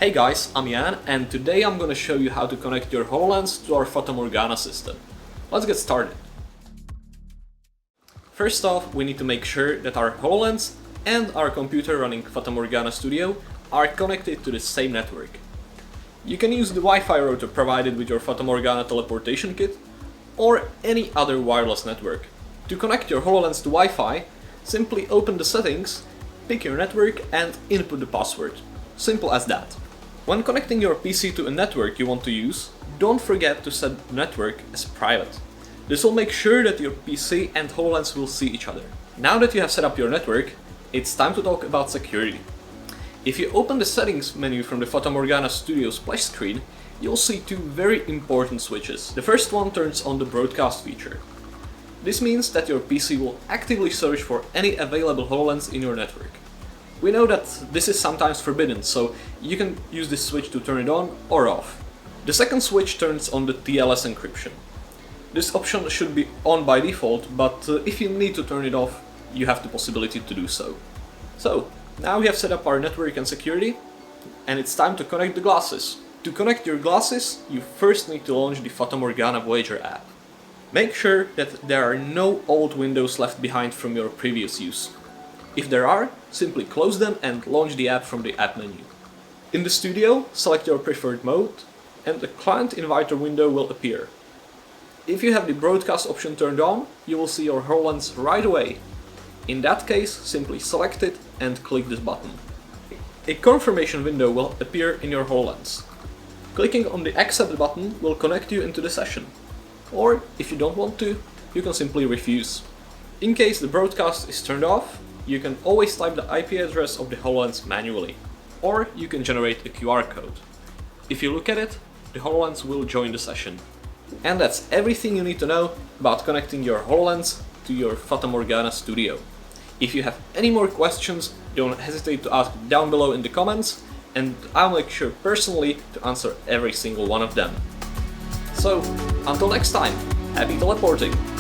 Hey guys, I'm Jan, and today I'm gonna show you how to connect your HoloLens to our Fata Morgana system. Let's get started. First off, we need to make sure that our HoloLens and our computer running Fata Morgana Studio are connected to the same network. You can use the Wi-Fi router provided with your Fata Morgana teleportation kit, or any other wireless network. To connect your HoloLens to Wi-Fi, simply open the settings, pick your network and input the password. Simple as that. When connecting your PC to a network you want to use, don't forget to set the network as private. This will make sure that your PC and HoloLens will see each other. Now that you have set up your network, it's time to talk about security. If you open the settings menu from the Fata Morgana Studio splash screen, you'll see two very important switches. The first one turns on the broadcast feature. This means that your PC will actively search for any available HoloLens in your network. We know that this is sometimes forbidden, so you can use this switch to turn it on or off. The second switch turns on the TLS encryption. This option should be on by default, but if you need to turn it off, you have the possibility to do so. So, now we have set up our network and security, and it's time to connect the glasses. To connect your glasses, you first need to launch the Fata Morgana Voyager app. Make sure that there are no old windows left behind from your previous use. If there are, simply close them and launch the app from the app menu. In the studio, select your preferred mode, and the client inviter window will appear. If you have the broadcast option turned on, you will see your HoloLens right away. In that case, simply select it and click this button. A confirmation window will appear in your HoloLens. Clicking on the accept button will connect you into the session. Or, if you don't want to, you can simply refuse. In case the broadcast is turned off, you can always type the IP address of the HoloLens manually, or you can generate a QR code. If you look at it, the HoloLens will join the session. And that's everything you need to know about connecting your HoloLens to your Fata Morgana Studio. If you have any more questions, don't hesitate to ask down below in the comments, and I'll make sure personally to answer every single one of them. So, until next time, happy teleporting!